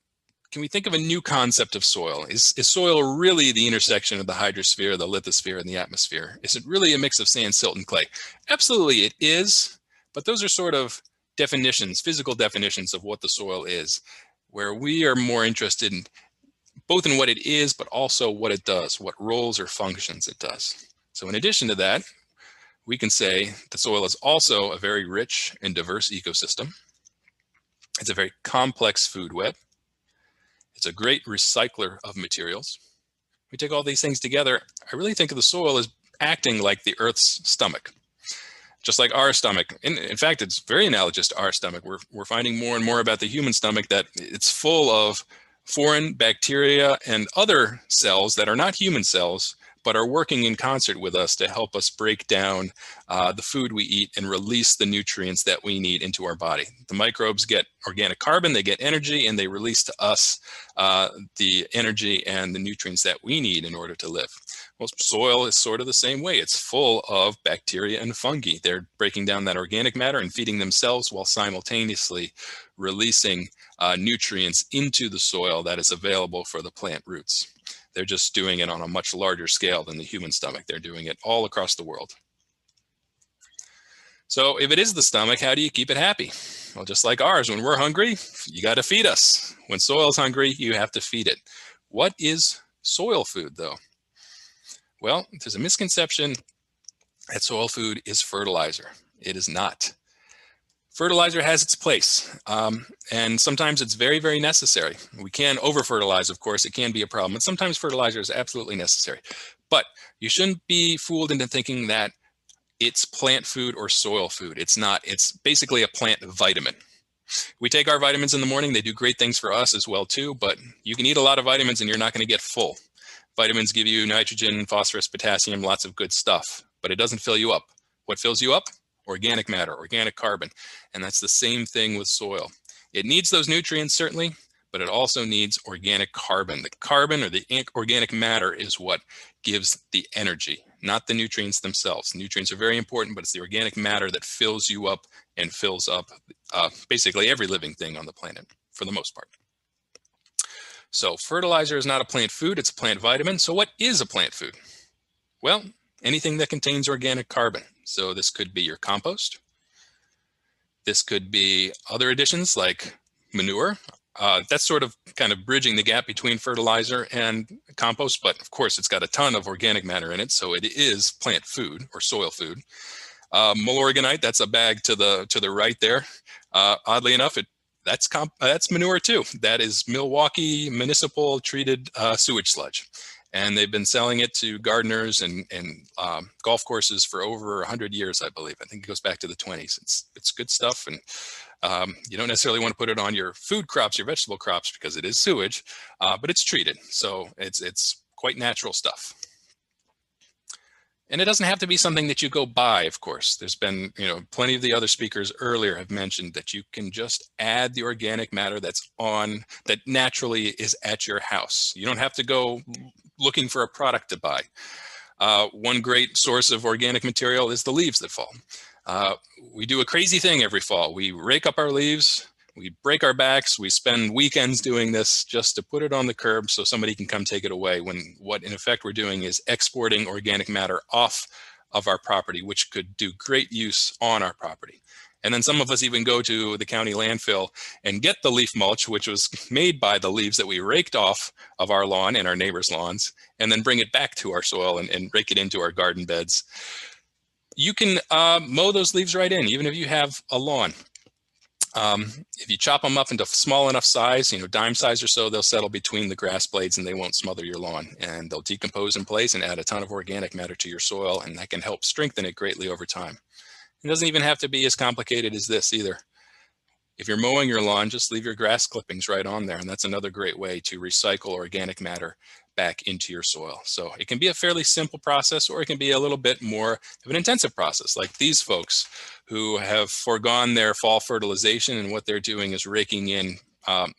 B: can we think of a new concept of soil? Is soil really the intersection of the hydrosphere, the lithosphere, and the atmosphere? Is it really a mix of sand, silt, and clay? Absolutely it is, but those are sort of definitions, physical definitions of what the soil is, where we are more interested in both in what it is, but also what it does, what roles or functions it does. So in addition to that, we can say the soil is also a very rich and diverse ecosystem. It's a very complex food web. It's a great recycler of materials. We take all these things together. I really think of the soil as acting like the Earth's stomach, just like our stomach. In fact, it's very analogous to our stomach. We're finding more and more about the human stomach that it's full of foreign bacteria and other cells that are not human cells, but are working in concert with us to help us break down the food we eat and release the nutrients that we need into our body. The microbes get organic carbon, they get energy, and they release to us the energy and the nutrients that we need in order to live. Well, soil is sort of the same way. It's full of bacteria and fungi. They're breaking down that organic matter and feeding themselves while simultaneously releasing nutrients into the soil that is available for the plant roots. They're just doing it on a much larger scale than the human stomach. They're doing it all across the world. So if it is the stomach, how do you keep it happy? Well, just like ours, when we're hungry, you got to feed us. When soil's hungry, you have to feed it. What is soil food, though? Well, there's a misconception that soil food is fertilizer. It is not. Fertilizer has its place, and sometimes it's very, very necessary. We can over-fertilize, of course. It can be a problem, and sometimes fertilizer is absolutely necessary. But you shouldn't be fooled into thinking that it's plant food or soil food. It's not. It's basically a plant vitamin. We take our vitamins in the morning. They do great things for us as well, too, but you can eat a lot of vitamins and you're not going to get full. Vitamins give you nitrogen, phosphorus, potassium, lots of good stuff, but it doesn't fill you up. What fills you up? Organic matter, organic carbon. And that's the same thing with soil. It needs those nutrients, certainly, but it also needs organic carbon. The carbon or the organic matter is what gives the energy, not the nutrients themselves. Nutrients are very important, but it's the organic matter that fills you up and fills up basically every living thing on the planet, for the most part. So fertilizer is not a plant food, it's a plant vitamin. So what is a plant food? Well, anything that contains organic carbon. So this could be your compost. This could be other additions like manure. That's sort of kind of bridging the gap between fertilizer and compost, but of course it's got a ton of organic matter in it, so it is plant food or soil food. Milorganite, that's a bag to the right there. Oddly enough, that's manure too. That is Milwaukee municipal treated sewage sludge. And they've been selling it to gardeners and golf courses for over 100 years, I believe. I think it goes back to the 20s. It's good stuff, and you don't necessarily want to put it on your food crops, your vegetable crops, because it is sewage, but it's treated, so it's quite natural stuff. And it doesn't have to be something that you go buy, of course. There's been, plenty of the other speakers earlier have mentioned that you can just add the organic matter that naturally is at your house. You don't have to go looking for a product to buy. One great source of organic material is the leaves that fall. We do a crazy thing every fall. We rake up our leaves, we break our backs, we spend weekends doing this just to put it on the curb so somebody can come take it away, when what in effect we're doing is exporting organic matter off of our property, which could do great use on our property. And then some of us even go to the county landfill and get the leaf mulch, which was made by the leaves that we raked off of our lawn and our neighbors' lawns, and then bring it back to our soil and rake it into our garden beds. You can mow those leaves right in, even if you have a lawn. If you chop them up into small enough size, dime size or so, they'll settle between the grass blades and they won't smother your lawn, and they'll decompose in place and add a ton of organic matter to your soil, and that can help strengthen it greatly over time. It doesn't even have to be as complicated as this either. If you're mowing your lawn, just leave your grass clippings right on there. And that's another great way to recycle organic matter back into your soil. So it can be a fairly simple process, or it can be a little bit more of an intensive process, like these folks who have foregone their fall fertilization, and what they're doing is raking in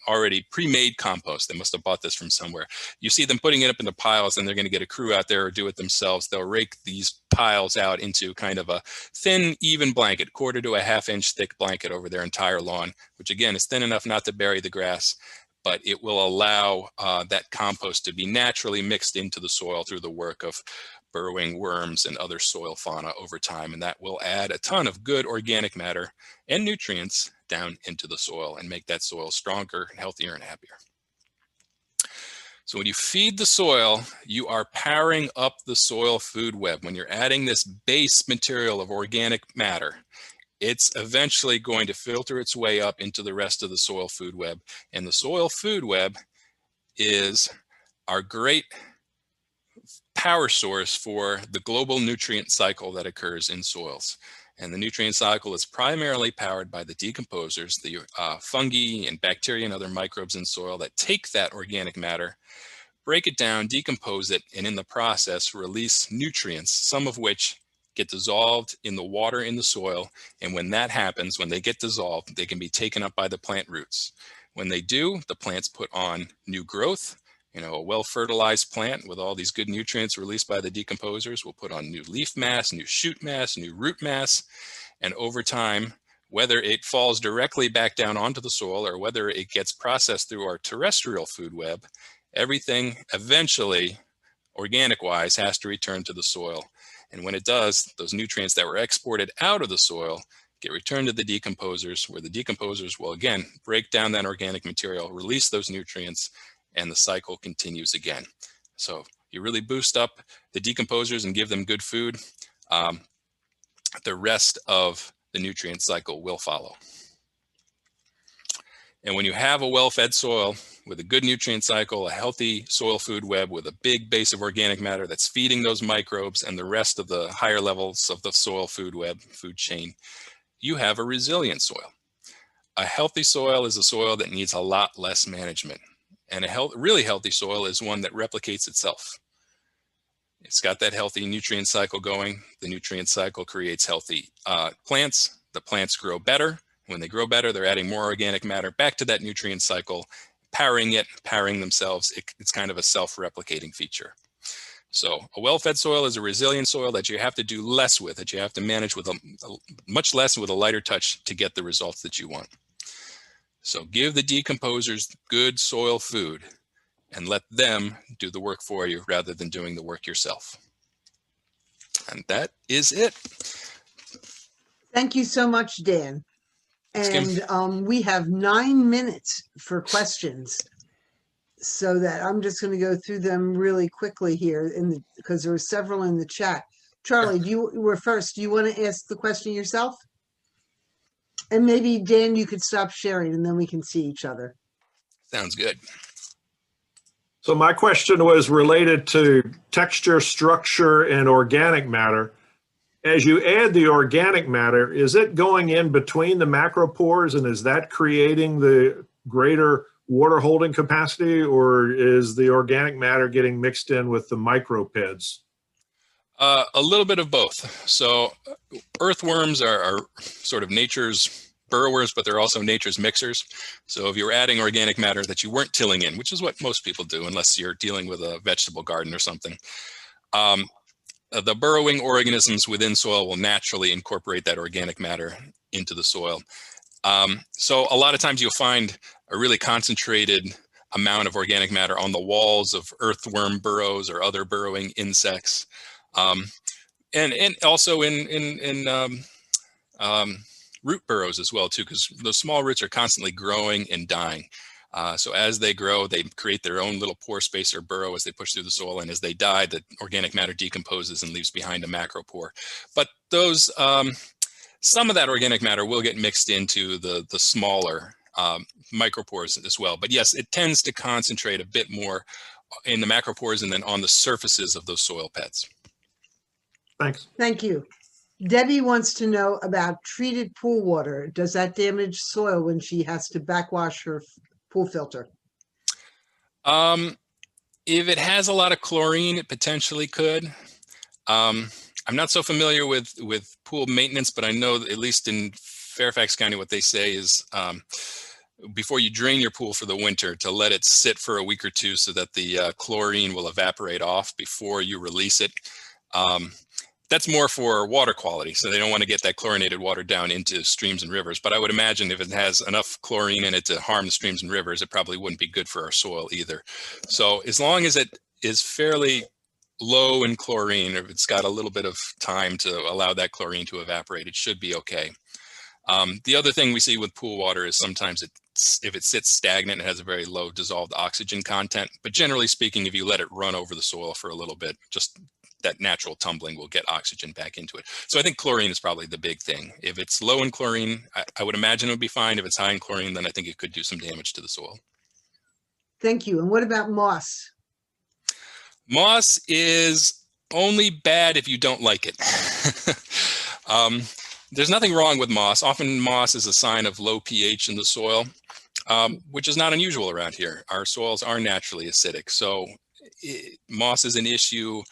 B: already pre-made compost. They must have bought this from somewhere. You see them putting it up into piles, and they're going to get a crew out there or do it themselves. They'll rake these piles out into kind of a thin, even blanket, 1/4 to a 1/2 inch thick blanket over their entire lawn, which again is thin enough not to bury the grass, but it will allow that compost to be naturally mixed into the soil through the work of burrowing worms and other soil fauna over time. And that will add a ton of good organic matter and nutrients down into the soil and make that soil stronger, healthier, and happier. So when you feed the soil, you are powering up the soil food web. When you're adding this base material of organic matter, it's eventually going to filter its way up into the rest of the soil food web. And the soil food web is our great power source for the global nutrient cycle that occurs in soils. And the nutrient cycle is primarily powered by the decomposers, the fungi and bacteria and other microbes in soil that take that organic matter, break it down, decompose it, and in the process release nutrients, some of which get dissolved in the water in the soil. And when that happens, when they get dissolved, they can be taken up by the plant roots. When they do, the plants put on new growth. You know, a well-fertilized plant with all these good nutrients released by the decomposers will put on new leaf mass, new shoot mass, new root mass. And over time, whether it falls directly back down onto the soil or whether it gets processed through our terrestrial food web, everything eventually, organic-wise, has to return to the soil. And when it does, those nutrients that were exported out of the soil get returned to the decomposers, where the decomposers will again break down that organic material, release those nutrients, and the cycle continues again. So you really boost up the decomposers and give them good food. The rest of the nutrient cycle will follow. And when you have a well-fed soil with a good nutrient cycle, a healthy soil food web with a big base of organic matter that's feeding those microbes and the rest of the higher levels of the soil food web, food chain, you have a resilient soil. A healthy soil is a soil that needs a lot less management. And a really healthy soil is one that replicates itself. It's got that healthy nutrient cycle going. The nutrient cycle creates healthy plants. The plants grow better. When they grow better, they're adding more organic matter back to that nutrient cycle, powering it, powering themselves. It's kind of a self-replicating feature. So a well-fed soil is a resilient soil that you have to do less with, that you have to manage with much less with a lighter touch to get the results that you want. So give the decomposers good soil food and let them do the work for you rather than doing the work yourself. And that is it.
A: Thank you so much, Dan. And we have 9 minutes for questions, so that I'm just going to go through them really quickly here because there are several in the chat. Charlie, you were first. Do you want to ask the question yourself? And maybe, Dan, you could stop sharing and then we can see each other.
B: Sounds good.
C: So my question was related to texture, structure, and organic matter. As you add the organic matter, is it going in between the macropores, and is that creating the greater water holding capacity, or is the organic matter getting mixed in with the micropeds?
B: A little bit of both. So earthworms are sort of nature's burrowers, but they're also nature's mixers. So if you're adding organic matter that you weren't tilling in, which is what most people do unless you're dealing with a vegetable garden or something, the burrowing organisms within soil will naturally incorporate that organic matter into the soil. So a lot of times you'll find a really concentrated amount of organic matter on the walls of earthworm burrows or other burrowing insects. And also in root burrows as well too, because those small roots are constantly growing and dying. So as they grow, they create their own little pore space or burrow as they push through the soil, and as they die, the organic matter decomposes and leaves behind a macropore. But those some of that organic matter will get mixed into the smaller micropores as well. But yes, it tends to concentrate a bit more in the macropores and then on the surfaces of those soil beds.
C: Thanks.
A: Thank you. Debbie wants to know about treated pool water. Does that damage soil when she has to backwash her pool filter?
B: If it has a lot of chlorine, it potentially could. I'm not so familiar with pool maintenance, but I know that at least in Fairfax County, what they say is before you drain your pool for the winter, to let it sit for a week or two so that the chlorine will evaporate off before you release it. That's more for water quality, so they don't want to get that chlorinated water down into streams and rivers. But I would imagine if it has enough chlorine in it to harm the streams and rivers, it probably wouldn't be good for our soil either. So as long as it is fairly low in chlorine, or if it's got a little bit of time to allow that chlorine to evaporate, it should be okay. The other thing we see with pool water is sometimes if it sits stagnant, it has a very low dissolved oxygen content. But generally speaking, if you let it run over the soil for a little bit, just that natural tumbling will get oxygen back into it. So I think chlorine is probably the big thing. If it's low in chlorine, I would imagine it would be fine. If it's high in chlorine, then I think it could do some damage to the soil.
A: Thank you. And what about moss?
B: Moss is only bad if you don't like it. There's nothing wrong with moss. Often moss is a sign of low pH in the soil, which is not unusual around here. Our soils are naturally acidic. So moss is an issue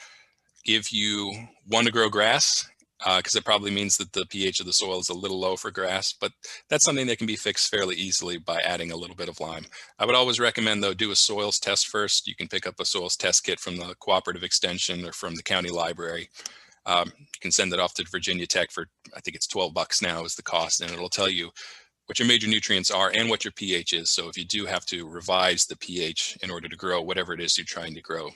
B: if you want to grow grass, because it probably means that the pH of the soil is a little low for grass, but that's something that can be fixed fairly easily by adding a little bit of lime. I would always recommend, though, do a soils test first. You can pick up a soils test kit from the Cooperative Extension or from the county library. You can send it off to Virginia Tech for, I think it's $12 now is the cost, and it'll tell you what your major nutrients are and what your pH is. So if you do have to revise the pH in order to grow whatever it is you're trying to grow,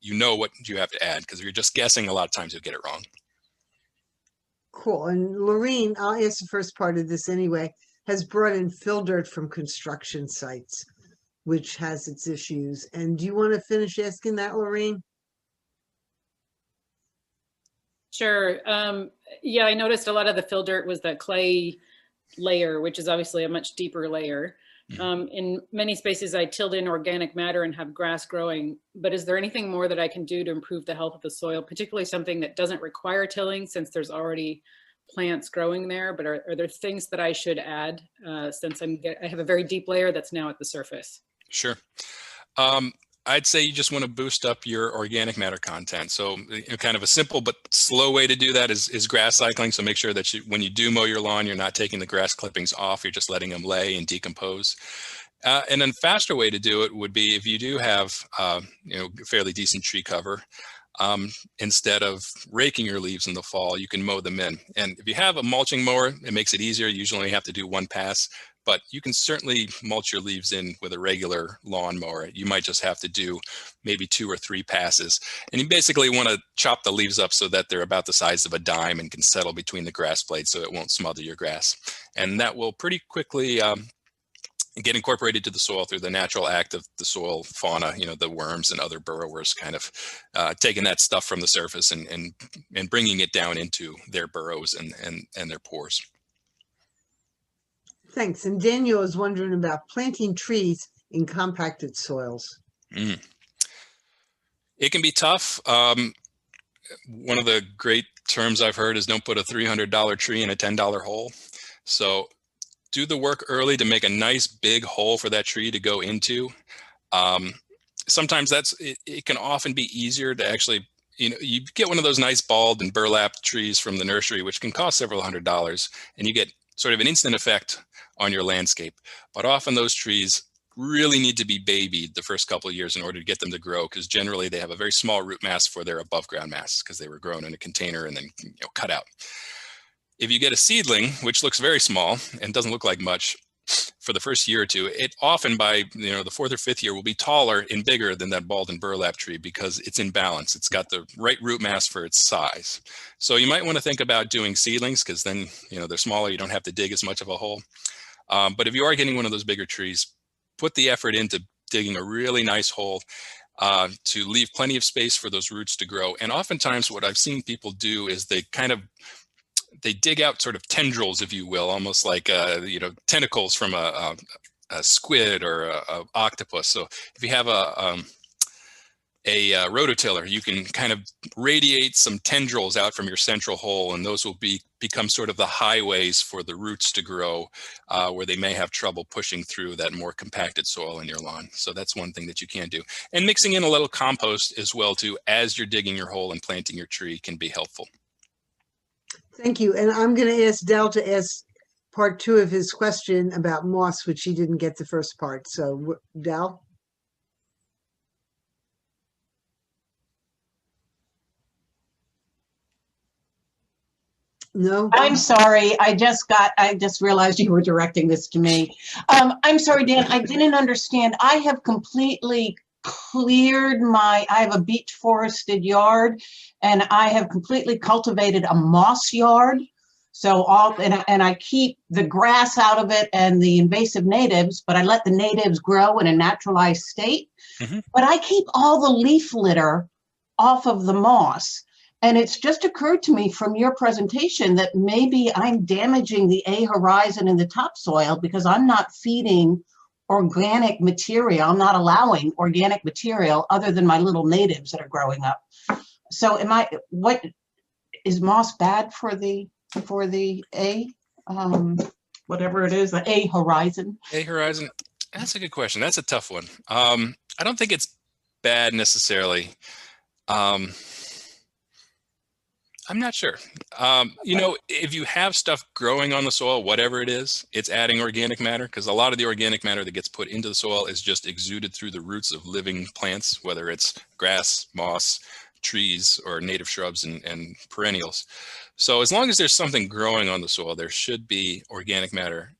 B: you know what you have to add, because if you're just guessing, a lot of times you'll get it wrong.
A: Cool. And Lorene, I'll ask the first part of this anyway, has brought in fill dirt from construction sites, which has its issues. And do you want to finish asking that, Lorene?
D: Sure. Yeah, I noticed a lot of the fill dirt was that clay layer, which is obviously a much deeper layer. In many spaces, I tilled in organic matter and have grass growing, but is there anything more that I can do to improve the health of the soil, particularly something that doesn't require tilling since there's already plants growing there, but are there things that I should add since I have a very deep layer that's now at the surface?
B: Sure. I'd say you just want to boost up your organic matter content. So kind of a simple but slow way to do that is grass cycling. So make sure that when you do mow your lawn, you're not taking the grass clippings off. You're just letting them lay and decompose. And then faster way to do it would be if you do have fairly decent tree cover. Instead of raking your leaves in the fall, you can mow them in. And if you have a mulching mower, it makes it easier. You usually only have to do one pass. But you can certainly mulch your leaves in with a regular lawn mower. You might just have to do maybe 2 or 3 passes. And you basically want to chop the leaves up so that they're about the size of a dime and can settle between the grass blades so it won't smother your grass. And that will pretty quickly get incorporated to the soil through the natural act of the soil fauna, the worms and other burrowers kind of taking that stuff from the surface and bringing it down into their burrows and their pores.
A: Thanks. And Daniel is wondering about planting trees in compacted soils.
B: It can be tough. One of the great terms I've heard is don't put a $300 tree in a $10 hole. So do the work early to make a nice big hole for that tree to go into. Sometimes it can often be easier to actually, you get one of those nice balled and burlap trees from the nursery, which can cost several $100s, and you get sort of an instant effect on your landscape. But often those trees really need to be babied the first couple of years in order to get them to grow, because generally they have a very small root mass for their above ground mass because they were grown in a container and then cut out. If you get a seedling, which looks very small and doesn't look like much for the first year or two, it often by the 4th or 5th year will be taller and bigger than that balled and burlap tree because it's in balance. It's got the right root mass for its size. So you might want to think about doing seedlings because then they're smaller. You don't have to dig as much of a hole. But if you are getting one of those bigger trees, put the effort into digging a really nice hole to leave plenty of space for those roots to grow. And oftentimes what I've seen people do is they dig out sort of tendrils, if you will, almost like tentacles from a squid or a octopus. So if you have rototiller, you can kind of radiate some tendrils out from your central hole, and those will become sort of the highways for the roots to grow, where they may have trouble pushing through that more compacted soil in your lawn. So that's one thing that you can do. And mixing in a little compost as well too, as you're digging your hole and planting your tree, can be helpful.
A: Thank you. And I'm going to ask Dal to ask part 2 of his question about moss, which he didn't get the first part. So Dal? No?
E: I'm sorry. I just realized you were directing this to me. I'm sorry, Dan, I didn't understand. I have completely cleared I have a beech forested yard, and I have completely cultivated a moss yard. So and I keep the grass out of it and the invasive natives, but I let the natives grow in a naturalized state.
B: Mm-hmm.
E: But I keep all the leaf litter off of the moss. And it's just occurred to me from your presentation that maybe I'm damaging the A horizon in the topsoil because I'm not feeding organic material. I'm not allowing organic material other than my little natives that are growing up. So what is moss bad for the A, whatever it is, the A horizon?
B: A horizon, that's a good question. That's a tough one. I don't think it's bad necessarily. I'm not sure. You know, if you have stuff growing on the soil, whatever it is, it's adding organic matter, because a lot of the organic matter that gets put into the soil is just exuded through the roots of living plants, whether it's grass, moss, trees, or native shrubs and perennials. So as long as there's something growing on the soil, there should be organic matter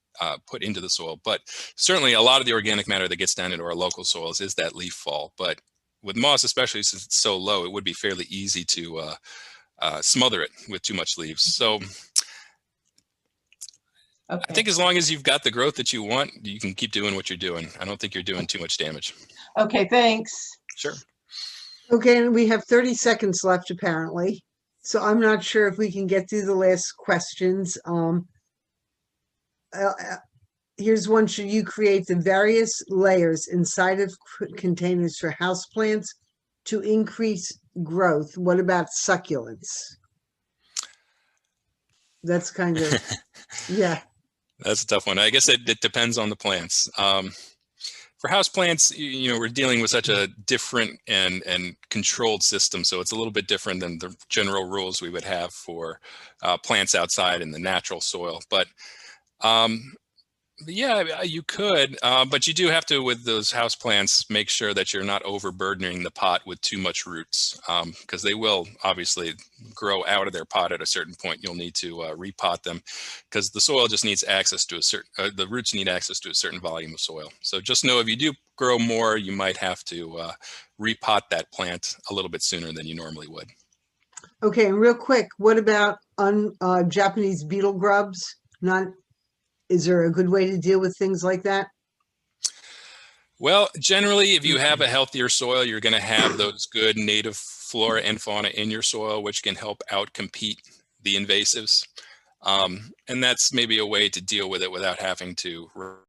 B: put into the soil. But certainly a lot of the organic matter that gets down into our local soils is that leaf fall. But with moss, especially since it's so low, it would be fairly easy to smother it with too much leaves. So
E: Okay.
B: I think as long as you've got the growth that you want, you can keep doing what you're doing. I don't think you're doing too much damage.
E: Okay, thanks.
B: Sure.
A: Okay, and we have 30 seconds left apparently. So I'm not sure if we can get through the last questions. Here's one. Should you create the various layers inside of containers for houseplants to increase growth? What about succulents? That's kind of, yeah.
B: That's a tough one. I guess it depends on the plants. For house plants, you know, we're dealing with such a different and controlled system, so it's a little bit different than the general rules we would have for plants outside in the natural soil. But yeah, you could, but you do have to, with those house plants, make sure that you're not overburdening the pot with too much roots, because they will obviously grow out of their pot at a certain point. You'll need to repot them, because the soil just needs access to a certain, the roots need access to a certain volume of soil. So just know if you do grow more, you might have to repot that plant a little bit sooner than you normally would.
A: Okay, and real quick, what about Japanese beetle grubs? Is there a good way to deal with things like that?
B: Well, generally, if you have a healthier soil, you're going to have those good native flora and fauna in your soil, which can help outcompete the invasives. And that's maybe a way to deal with it without having to